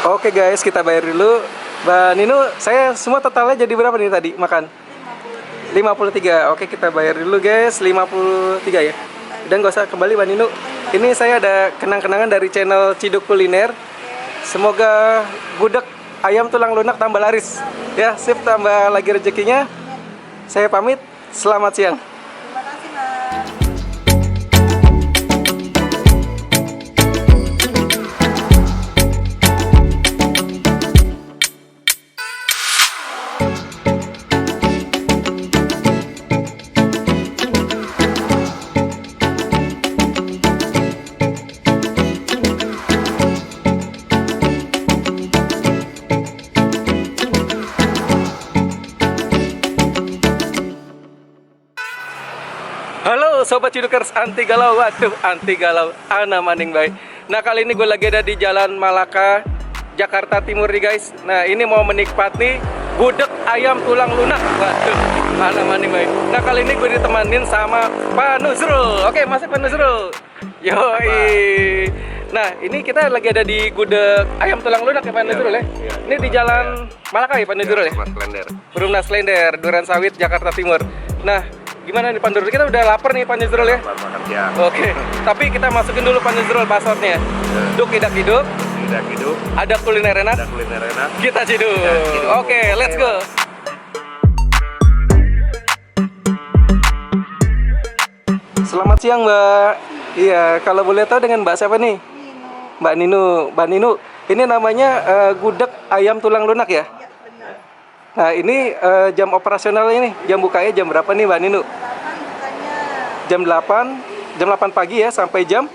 Oke guys, kita bayar dulu. Mbak Nino, saya semua totalnya jadi berapa nih tadi makan? 53. Oke, kita bayar dulu guys, 53 ya. Dan gak usah kembali Mbak Nino. Ini saya ada kenang-kenangan dari channel Ciduk Kuliner. Semoga gudeg ayam tulang lunak tambah laris. Ya, sip, tambah lagi rezekinya. Saya pamit, selamat siang. Terima kasih, Mas. Halo Sobat Cidukers, anti galau, waduh anti galau, ana maning baik. Nah kali ini gue lagi ada di Jalan Malaka, Jakarta Timur nih guys. Nah ini mau menikmati gudeg ayam tulang lunak, waduh ana maning baik. Nah kali ini gue ditemanin sama Pak Nuzrul. Oke, masih Pak Nuzrul. Yoi. Nah ini kita lagi ada di gudeg ayam tulang lunak ya Pak Nuzrul ya. Ini di Jalan Malaka ya Pak Nuzrul ya. Perumnas Klender, Duren Sawit, Jakarta Timur. Nah gimana nih Pak Nuzrul? Kita udah lapar nih Pak Nuzrul ya? Oke, tapi kita masukin dulu Pak Nuzrul passwordnya. Duk idak hidup. Ada kuliner enak. Kita ciduk. Oke, let's go. Selamat siang Mbak. Iya, kalau boleh tahu dengan Mbak siapa nih? Mbak Nino. Mbak Nino, ini namanya gudeg ayam tulang lunak ya? Nah ini jam operasionalnya nih, jam bukanya jam berapa nih Mbak Nino? Jam 8 pagi ya sampai jam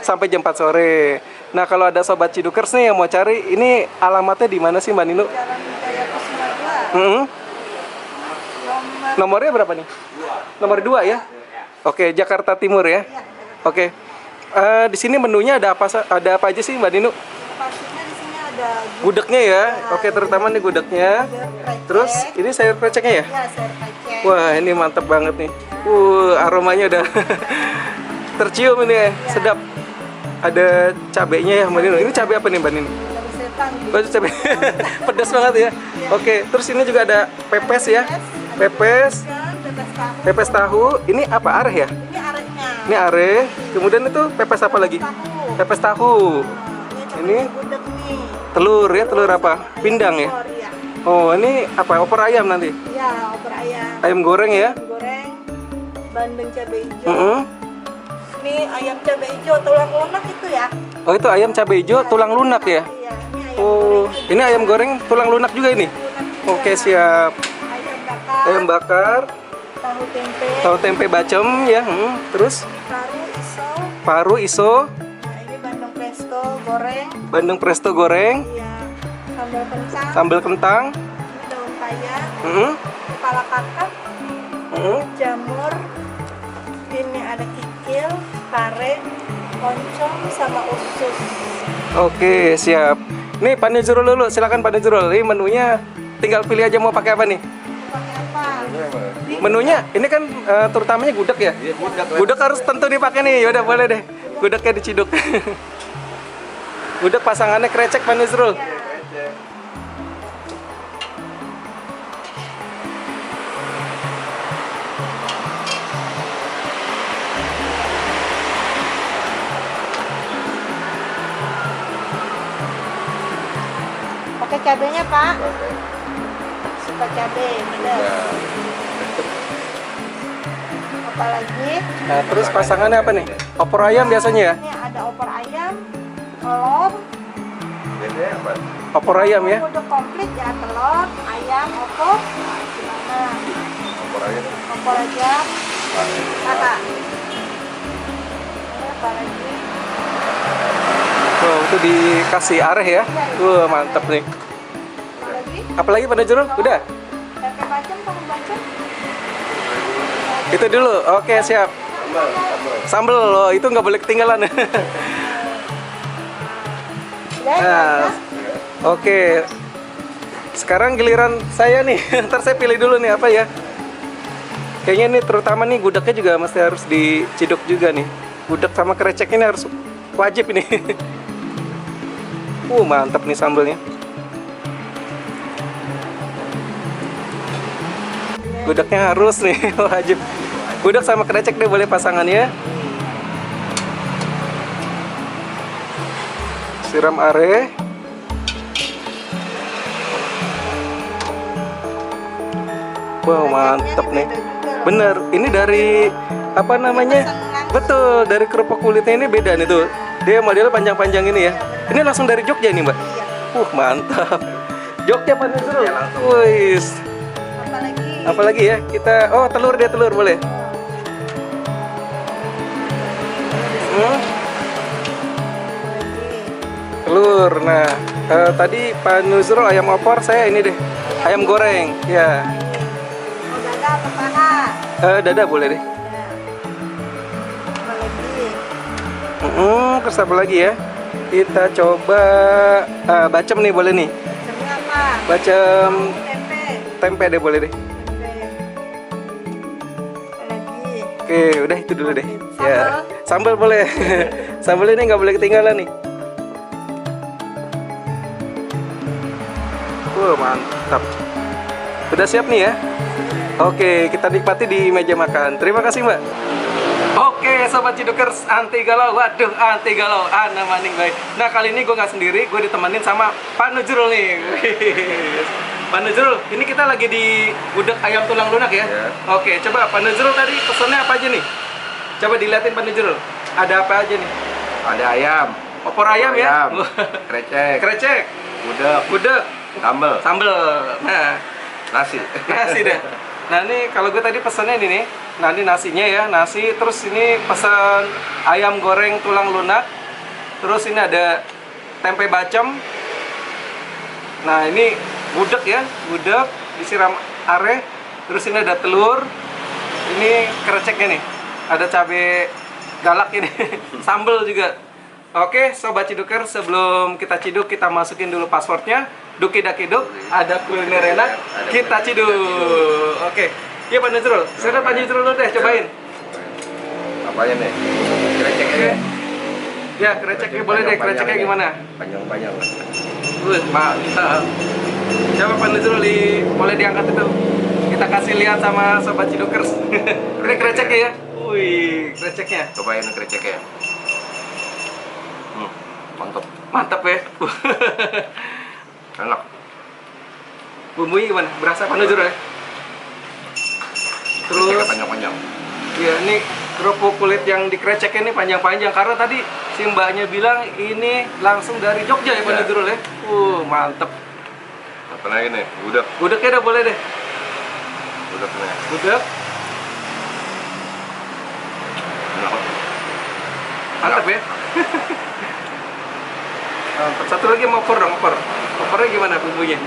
4 sore. Nah kalau ada Sobat Cidukers nih yang mau cari, ini alamatnya di mana sih Mbak Nino? Jalan Wijaya Kusuma 2. Nomornya berapa nih? Nomor 2 ya? Oke, Jakarta Timur ya? Oke. Di sini menunya ada apa aja sih Mbak Nino? Pastinya di sini ada Gudegnya ya? Oke, terutama nih gudegnya. Terus ini sayur kreceknya ya? ya, sayur krecek. Wah ini mantep banget nih. Aromanya udah tercium ini ya, sedap. Ada cabenya ya Mbak Nino. Ini cabai apa nih Mbak Nino? Cabai setan. Oh, cabai pedas banget ya. Oke, terus ini juga ada pepes ya. Pepes Pepes tahu. Ini apa, areh ya? Ini arehnya. Ini areh. Kemudian itu pepes apa lagi? Pepes tahu. Ini gudeg nih. telur ya, telur apa? Pindang ya. Telur, ya. Oh, ini apa? Opor ayam nanti. Ya, opor ayam. Ayam goreng ya. Goreng. Bandeng cabai hijau. Ini ayam cabai hijau tulang lunak itu ya. Oh, itu ayam cabai hijau tulang lunak ya. Iya, ini ayam Oh, goreng. ini ayam goreng tulang lunak juga ini. Oke, siap. Ayam bakar. Ayam bakar, Tahu tempe. tahu tempe bacem ya. Terus Paru iso. paru iso, Nah, ini bandeng presto goreng. bandeng presto goreng, Iya. Sambal kentang. sambal kentang, Ini daun paya. mm, Kepala kakap. mm. Jamur. Ini ada kikil, pare, oncom sama usus. Oke, siap. Nih Pak Nuzrul dulu, silakan Pak Nuzrul. Ini menunya tinggal pilih aja mau pakai apa nih. Pakai apa? Menunya ini kan terutamanya gudeg ya. Gudeg harus tentu dipakai nih. Yaudah boleh deh. Gudegnya diciduk. Gudeg pasangannya krecek Pak Nuzrul. Pakai cabenya Pak. Suka cabai, pedas. Apa lagi? Nah, terus pasangannya apa nih? Opor ayam biasanya ya? Ini ada opor ayam, telur. Opor ayam ya? Udah komplit ya, telur, ayam, opor. Gimana? Opor ayam. Kakak. Ini apa lagi? Tuh, itu dikasih areh ya? Mantap nih. Apa lagi? Apalagi Pak Nuzrul? Udah? Tempe bacem, tahu bacem. Itu dulu. Oke, siap. Sambel loh, itu nggak boleh ketinggalan. Udah, Nah, ya? oke. Sekarang giliran saya nih. Ntar saya pilih dulu nih apa ya. Kayaknya nih terutama nih gudegnya juga mesti harus diciduk juga nih. Gudeg sama krecek ini harus wajib ini. Mantap nih sambelnya. Gudegnya harus nih, wajib. Gudeg sama krecek deh boleh pasangannya. Siram are. Wow, mantep nih. Bener, ini dari apa namanya? Betul, dari kerupuk kulitnya ini beda nih tuh. Dia modelnya panjang-panjang ini ya. Ini langsung dari Jogja nih, Mbak. Mantap. Jogja Pak Nuzrul. Wih. Apalagi ya? Kita telur deh, telur boleh. Telur. Nah, tadi Pak Nuzrul ayam opor, saya ini deh. Ayam goreng. Ya. Dada apa paha? Dada boleh deh. Terus apa lagi ya? Kita coba bacem nih boleh nih. Bacemnya apa? Bacem Tempe. tempe deh boleh deh. Lagi. Oke, udah itu dulu deh. Sambal? Ya, sambal boleh. Sambal ini nggak boleh ketinggalan nih. Mantap. Udah siap nih ya? Oke, kita nikmati di meja makan. Terima kasih, Mbak. Oke, Sobat Cidukers, anti galau. Waduh, anti galau. Ana maning baik. Nah, kali ini gue nggak sendiri, gue ditemenin sama Pak Nuzrul nih. Pak Nuzrul, ini kita lagi di gudeg ayam tulang lunak ya? Oke, coba Pak Nuzrul tadi pesannya apa aja nih? Coba dilihatin Pak Nuzrul. Ada apa aja nih? Ada ayam, Opor ayam ya? krecek, Krecek, gudeg, sambel, nah, nasi. nasi deh. Nah ini kalau gue tadi pesannya ini nih. Nah ini nasinya ya, nasi. Terus ini pesan ayam goreng tulang lunak. Terus ini ada tempe bacem. Nah ini gudeg ya, gudeg disiram are. Terus ini ada telur. Ini kreceknya nih. Ada cabai galak ini, sambal juga. Oke, Sobat Ciduker, sebelum kita ciduk, kita masukin dulu passwordnya. Dukidakiduk, ada kuliner enak, kita ciduk. Oke, iya Pak Nuzrul. Sudah Pak Nuzrul dulu deh, cobain. Apanya nih? Kreceknya. Ya, kreceknya boleh deh, kreceknya gimana? Panjang-panjang. Mantap. Coba Pak Nuzrul, boleh diangkat itu. Kita kasih lihat sama Sobat Cidukers. Ini kreceknya ya. Wih, kreceknya. Cobain kreceknya. Mantap. Mantap ya. Enak. Bumbunya gimana? Berasa Pak Nuzrul ya? Terus Panjang-panjang. ya ini kerupuk kulit yang dikrecek ini panjang-panjang karena tadi si mbaknya bilang ini langsung dari Jogja ya Pak Nuzrul ya. Mantep. Apa lagi nih? Gudeg. Gudegnya udah boleh deh. Gudegnya. Gudeg. Enak. Mantep ya. Mantep. Satu lagi mau opor dong, opor. Opornya gimana bumbunya?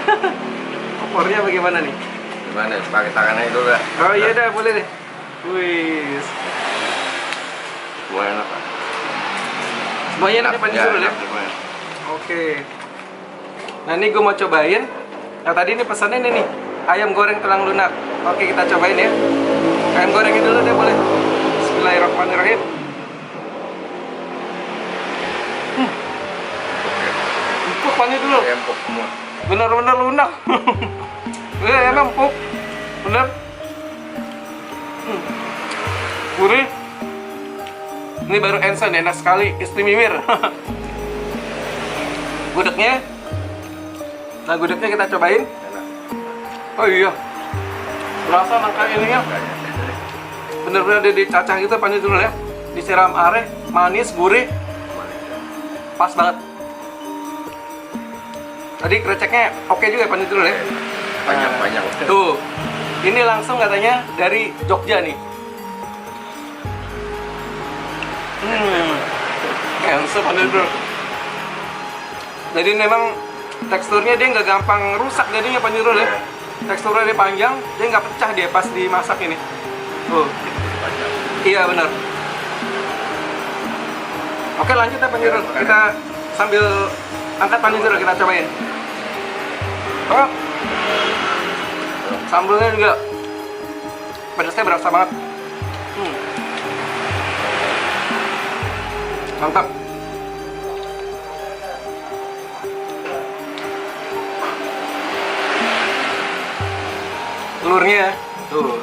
Opornya bagaimana nih? Gimana? Pakai tangannya dulu ya. Oh iya dah, boleh deh. Wih. Semua enak. Pak. Semuanya enak ya Pak Nuzrul ya? enak semuanya. Oke. Nah ini gue mau cobain. Nah tadi ini pesannya ini nih, ayam goreng tulang lunak. Oke kita cobain ya. Ayam gorengnya dulu deh boleh. Bismillahirrahmanirrahim. Empuk Pak Nuzrul. Empuk semua. Bener-bener lunak. Enak empuk. Bener. Gurih. Ini baru ensan, enak sekali, istri mimir. Gudegnya. Nah gudegnya kita cobain. Enak. Oh iya. Berasa nangka ininya. Bener-bener dia dicacah gitu Pak Nuzrul ya. Disiram are, manis, gurih. Pas banget. Tadi kreceknya oke juga Pak Nuzrul ya. Panjang-panjang. Tuh. Ini langsung katanya dari Jogja nih. Cancel Pak Nuzrul. Jadi memang teksturnya dia nggak gampang rusak jadinya Pak Nuzrul ya. Teksturnya dia panjang, dia nggak pecah dia pas dimasak ini. Tuh. Iya benar. Oke lanjut ya Pak Nuzrul. Kita sambil angkat Pak Nuzrul kita cobain. Oh. Sambelnya juga pedasnya berasa banget. Mantap. telurnya. Tuh.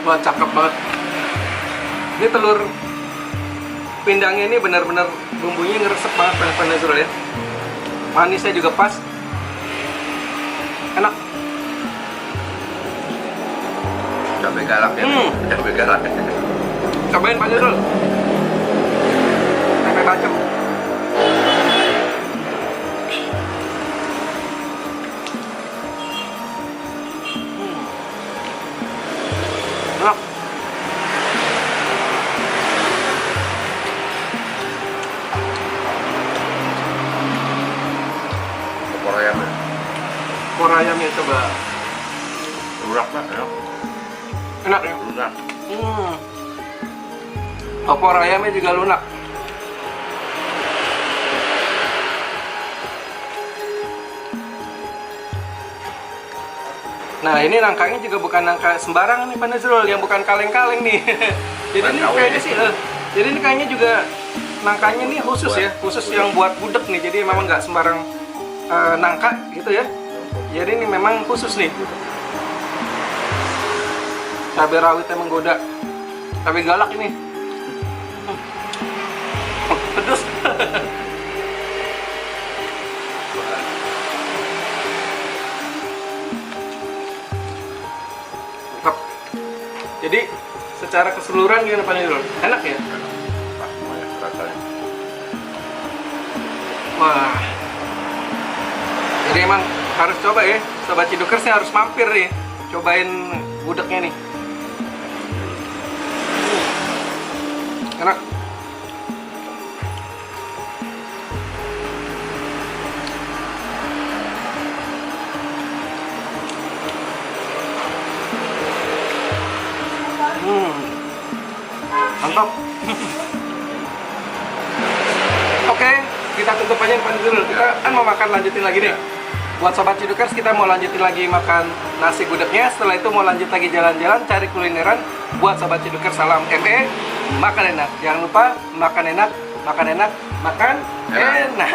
Wah, cakep banget. Ini telur pindangnya ini benar-benar bumbunya ngeresep banget Pak Nazrul ya. Manisnya juga pas. Enak. Cabai galak ya. Cabai galak. Cobain Pak Nazrul. Tempe bacem. Enak. Opor ayamnya. Opor ayamnya coba. Lunak lah, enak. Enak ya? Lunak. Opor ayamnya juga lunak. Nah, ini nangkanya juga bukan nangka sembarangan nih Pak Nazrul, yang bukan kaleng-kaleng nih. Jadi ini Bukan kayaknya KW. sih, jadi ini kayaknya juga nangkanya nih khusus ya, khusus yang buat gudeg nih. Jadi memang nggak sembarang nangka gitu ya. Jadi ini memang khusus nih. Cabai rawitnya menggoda, cabai galak ini. Pedes. Mantap. Jadi secara keseluruhan gimana Pak Nazrul? Enak ya? Pas semuanya rasanya. Wah. Jadi emang harus coba ya, Sobat Cidukersnya harus mampir nih, cobain gudegnya nih. Enak. Mantap. Oke, kita tutup aja Pak Nazrul. Kita kan mau makan, lanjutin lagi nih. Buat Sobat Cidukers, kita mau lanjutin lagi makan nasi gudegnya. Setelah itu mau lanjut lagi jalan-jalan, cari kulineran. Buat Sobat Cidukers, salam ME, makan enak. Jangan lupa makan enak, makan enak, makan enak.